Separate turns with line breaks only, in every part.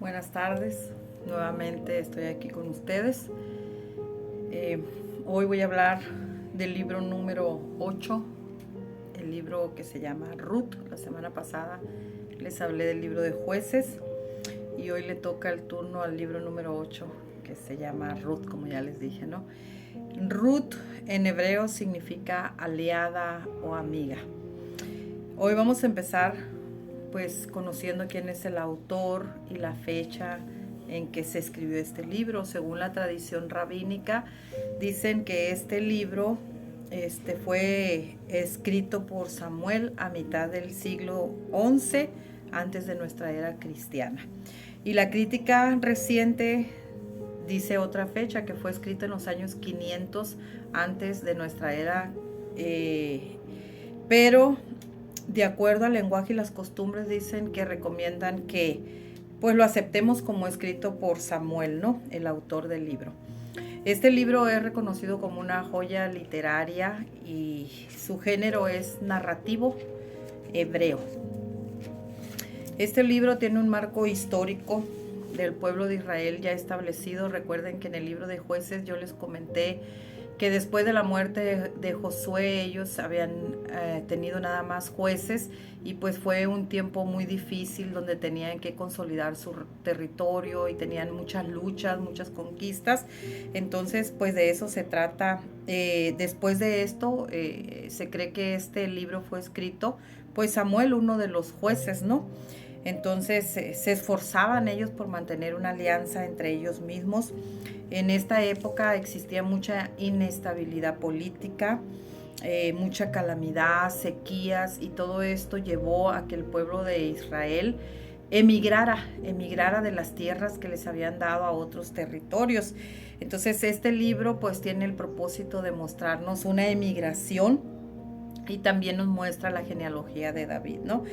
Buenas tardes, nuevamente estoy aquí con ustedes. Hoy voy a hablar del libro número 8, el libro que se llama Ruth. La semana pasada les hablé del libro de Jueces y hoy le toca el turno al libro número 8, que se llama Ruth, como ya les dije, ¿no? Ruth en hebreo significa aliada o amiga. Hoy vamos a empezar pues conociendo quién es el autor y la fecha en que se escribió este libro. Según la tradición rabínica, dicen que este libro fue escrito por Samuel a mitad del siglo XI antes de nuestra era cristiana. Y la crítica reciente dice otra fecha, que fue escrita en los años 500 antes de nuestra era, pero de acuerdo al lenguaje y las costumbres dicen que recomiendan que pues lo aceptemos como escrito por Samuel, ¿no? El autor del libro. Este libro es reconocido como una joya literaria y su género es narrativo hebreo. Este libro tiene un marco histórico del pueblo de Israel ya establecido. Recuerden que en el libro de Jueces yo les comenté que después de la muerte de Josué ellos habían tenido nada más jueces y pues fue un tiempo muy difícil donde tenían que consolidar su territorio y tenían muchas luchas, muchas conquistas. Entonces pues de eso se trata. Después de esto se cree que este libro fue escrito pues Samuel, uno de los jueces, ¿no? Entonces se esforzaban ellos por mantener una alianza entre ellos mismos. En esta época existía mucha inestabilidad política, mucha calamidad, sequías, y todo esto llevó a que el pueblo de Israel emigrara de las tierras que les habían dado a otros territorios. Entonces este libro pues tiene el propósito de mostrarnos una emigración y también nos muestra la genealogía de David, ¿no?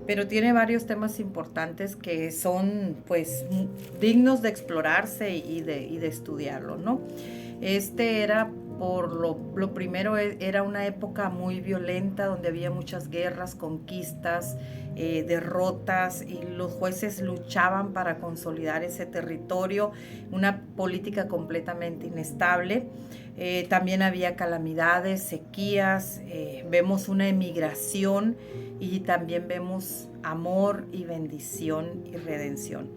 Pero tiene varios temas importantes que son pues dignos de explorarse y de estudiarlo, ¿no? Este era lo primero, era una época muy violenta donde había muchas guerras, conquistas, derrotas, y los jueces luchaban para consolidar ese territorio, una política completamente inestable. También había calamidades, sequías, vemos una emigración y también vemos amor y bendición y redención.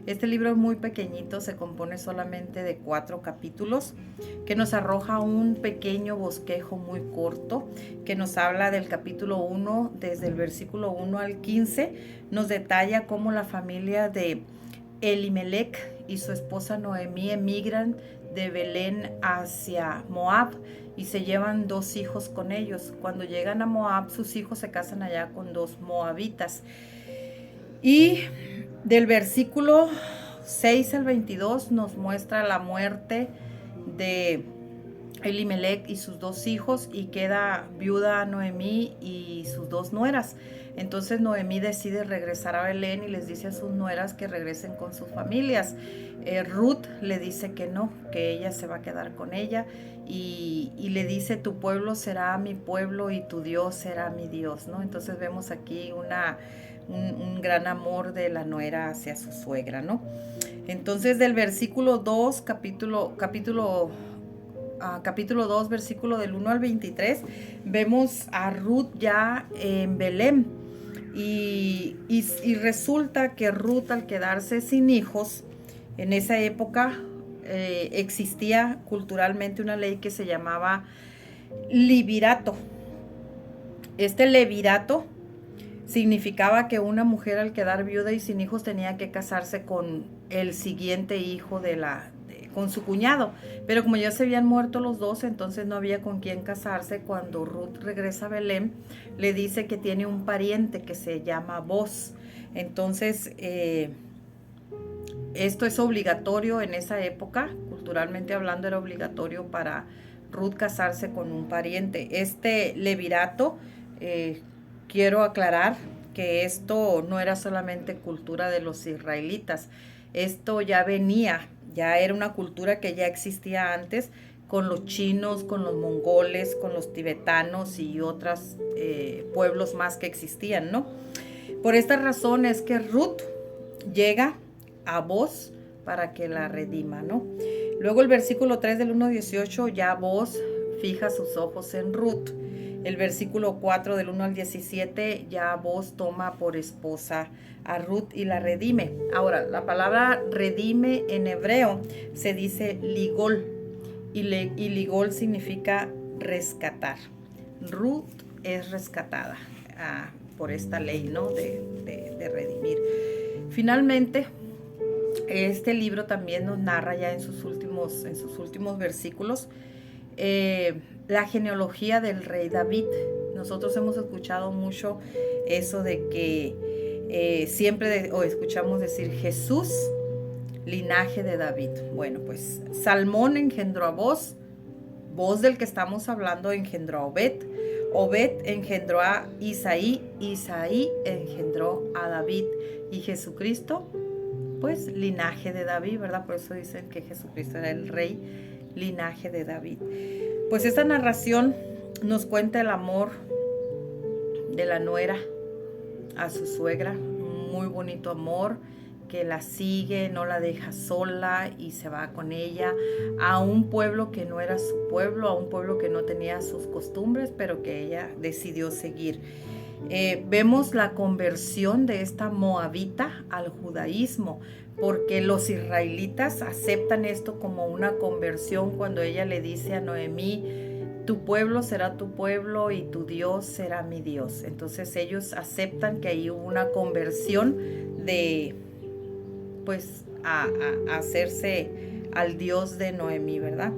Este libro es muy pequeñito, se compone solamente de 4 capítulos que nos arroja un pequeño bosquejo muy corto que nos habla del capítulo 1, desde el versículo 1 al 15, nos detalla cómo la familia de Elimelech y su esposa Noemí emigran de Belén hacia Moab y se llevan 2 hijos con ellos. Cuando llegan a Moab, sus hijos se casan allá con 2 moabitas. Y del versículo 6 al 22 nos muestra la muerte de Elimelech y sus 2 hijos, y queda viuda Noemí y sus 2 nueras. Entonces Noemí decide regresar a Belén y les dice a sus nueras que regresen con sus familias. Ruth le dice que no, que ella se va a quedar con ella, y le dice: tu pueblo será mi pueblo y tu Dios será mi Dios, ¿no? Entonces vemos aquí un gran amor de la nuera hacia su suegra, ¿no? Entonces del versículo 2, capítulo 2, versículo del 1 al 23, vemos a Ruth ya en Belén. Y resulta que Ruth, al quedarse sin hijos, en esa época existía culturalmente una ley que se llamaba libirato. Este levirato significaba que una mujer, al quedar viuda y sin hijos, tenía que casarse con el siguiente hijo con su cuñado. Pero como ya se habían muerto los 2, entonces no había con quién casarse. Cuando Ruth regresa a Belén, le dice que tiene un pariente que se llama Boz. Entonces esto es obligatorio en esa época, culturalmente hablando era obligatorio para Ruth casarse con un pariente. Este levirato, quiero aclarar que esto no era solamente cultura de los israelitas, esto ya era una cultura que ya existía antes con los chinos, con los mongoles, con los tibetanos y otros pueblos más que existían, ¿no? Por esta razón es que Ruth llega a Booz para que la redima, ¿no? Luego el versículo 3 del 1:18, ya Booz fija sus ojos en Ruth. El versículo 4 del 1 al 17, ya Booz toma por esposa a Ruth y la redime. Ahora, la palabra redime en hebreo se dice ligol, y ligol significa rescatar. Ruth es rescatada por esta ley, ¿no? de redimir. Finalmente, este libro también nos narra ya en sus últimos versículos la genealogía del rey David. Nosotros hemos escuchado mucho eso de que siempre escuchamos decir Jesús, linaje de David. Bueno, pues Salmón engendró a Booz, Booz del que estamos hablando engendró a Obed, Obed engendró a Isaí, Isaí engendró a David, y Jesucristo, pues linaje de David, ¿verdad? Por eso dicen que Jesucristo era el rey, linaje de David. Pues esta narración nos cuenta el amor de la nuera a su suegra, un muy bonito amor, que la sigue, no la deja sola y se va con ella a un pueblo que no era su pueblo, a un pueblo que no tenía sus costumbres, pero que ella decidió seguir. Vemos la conversión de esta moabita al judaísmo, porque los israelitas aceptan esto como una conversión cuando ella le dice a Noemí: tu pueblo será tu pueblo y tu Dios será mi Dios. Entonces ellos aceptan que ahí hubo una conversión de, pues, a hacerse al Dios de Noemí, ¿verdad?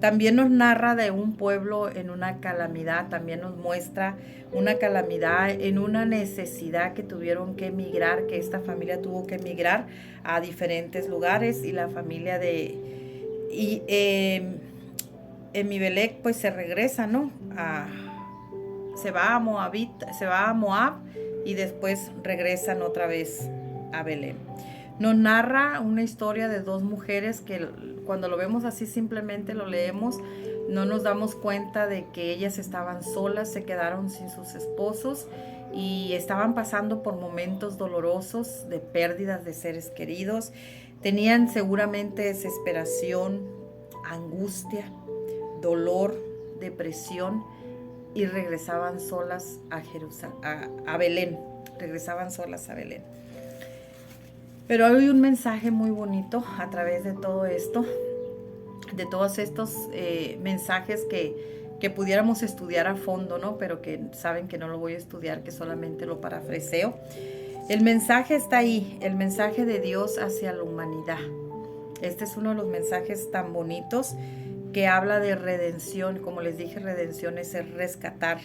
También nos narra de un pueblo en una calamidad, también nos muestra una calamidad en una necesidad que tuvieron que emigrar, que esta familia tuvo que emigrar a diferentes lugares, y la familia de Emimelec pues se regresa, ¿no? Se va a Moab y después regresan otra vez a Belén. Nos narra una historia de dos mujeres que cuando lo vemos así, simplemente lo leemos, no nos damos cuenta de que ellas estaban solas, se quedaron sin sus esposos y estaban pasando por momentos dolorosos de pérdidas de seres queridos. Tenían seguramente desesperación, angustia, dolor, depresión, y regresaban solas a Belén. Regresaban solas a Belén. Pero hay un mensaje muy bonito a través de todo esto, de todos estos mensajes que pudiéramos estudiar a fondo, ¿no? Pero que saben que no lo voy a estudiar, que solamente lo parafraseo. El mensaje está ahí, el mensaje de Dios hacia la humanidad. Este es uno de los mensajes tan bonitos que habla de redención. Como les dije, redención es el rescatar.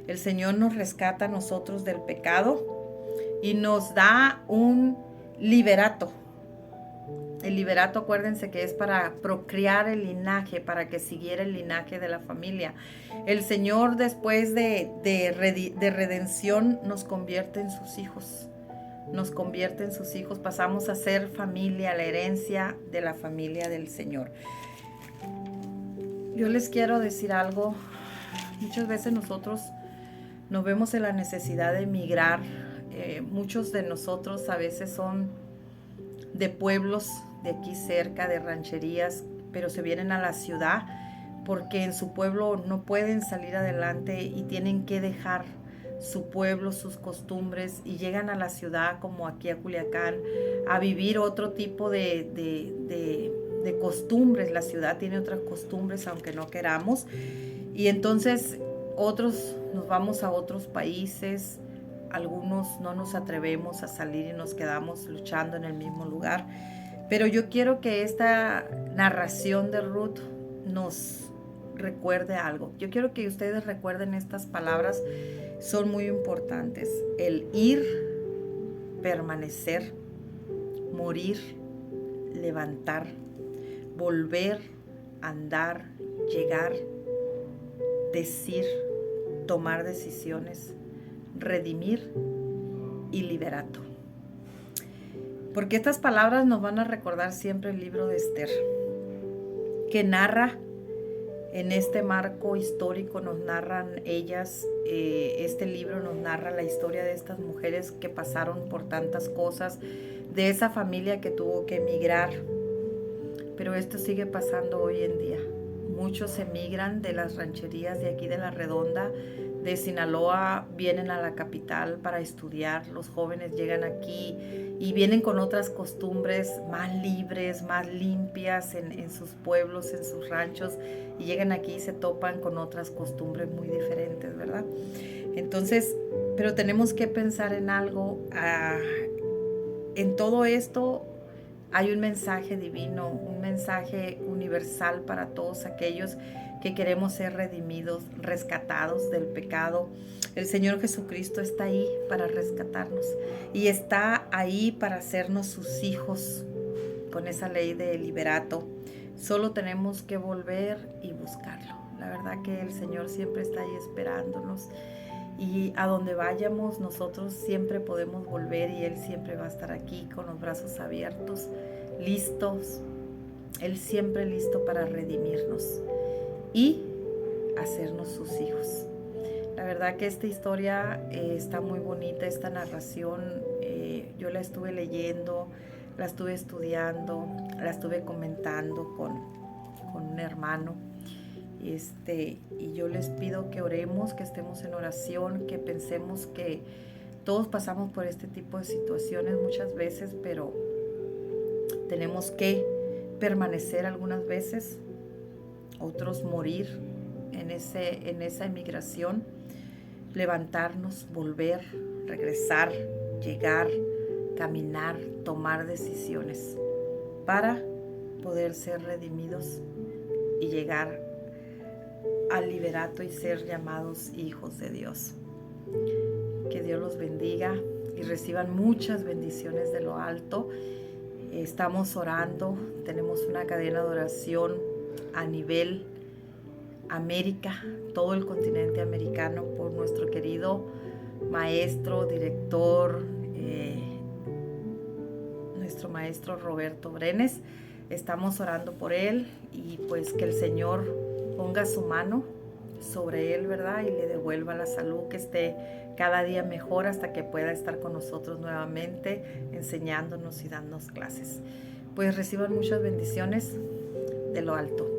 El Señor nos rescata a nosotros del pecado y nos da un liberato. El liberato, acuérdense que es para procrear el linaje, para que siguiera el linaje de la familia. El Señor, después de redención, nos convierte en sus hijos. Nos convierte en sus hijos. Pasamos a ser familia, la herencia de la familia del Señor. Yo les quiero decir algo. Muchas veces nosotros nos vemos en la necesidad de emigrar. Muchos de nosotros a veces son de pueblos de aquí cerca, de rancherías, pero se vienen a la ciudad porque en su pueblo no pueden salir adelante y tienen que dejar su pueblo, sus costumbres, y llegan a la ciudad, como aquí a Culiacán, a vivir otro tipo de costumbres. La ciudad tiene otras costumbres, aunque no queramos, y entonces otros nos vamos a otros países. Algunos no nos atrevemos a salir y nos quedamos luchando en el mismo lugar. Pero yo quiero que esta narración de Ruth nos recuerde algo. Yo quiero que ustedes recuerden estas palabras, son muy importantes. El ir, permanecer, morir, levantar, volver, andar, llegar, decir, tomar decisiones, redimir y liberato. Porque estas palabras nos van a recordar siempre el libro de Esther, que narra En este marco histórico nos narran ellas, este libro nos narra la historia de estas mujeres que pasaron por tantas cosas, de esa familia que tuvo que emigrar, pero esto sigue pasando hoy en día. Muchos emigran de las rancherías de aquí de La Redonda, de Sinaloa, vienen a la capital para estudiar. Los jóvenes llegan aquí y vienen con otras costumbres más libres, más limpias en sus pueblos, en sus ranchos, y llegan aquí y se topan con otras costumbres muy diferentes, ¿verdad? Entonces, pero tenemos que pensar en algo. En todo esto hay un mensaje divino, un mensaje universal para todos aquellos que queremos ser redimidos, rescatados del pecado. El Señor Jesucristo está ahí para rescatarnos y está ahí para hacernos sus hijos con esa ley de liberato. Solo tenemos que volver y buscarlo. La verdad que el Señor siempre está ahí esperándonos. Y a donde vayamos nosotros siempre podemos volver y Él siempre va a estar aquí con los brazos abiertos, listos. Él siempre listo para redimirnos y hacernos sus hijos. La verdad que esta historia está muy bonita, esta narración. Yo la estuve leyendo, la estuve estudiando, la estuve comentando con un hermano. Y yo les pido que oremos, que estemos en oración, que pensemos que todos pasamos por este tipo de situaciones muchas veces, pero tenemos que permanecer algunas veces, otros morir en esa emigración, levantarnos, volver, regresar, llegar, caminar, tomar decisiones para poder ser redimidos y llegar al liberato y ser llamados hijos de Dios. Que Dios los bendiga y reciban muchas bendiciones de lo alto. Estamos orando, tenemos una cadena de oración a nivel América, todo el continente americano, por nuestro querido maestro, director, nuestro maestro Roberto Brenes. Estamos orando por él y pues que el Señor ponga su mano sobre él, ¿verdad? Y le devuelva la salud, que esté cada día mejor hasta que pueda estar con nosotros nuevamente, enseñándonos y dándonos clases. Pues reciban muchas bendiciones de lo alto.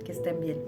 Que estén bien.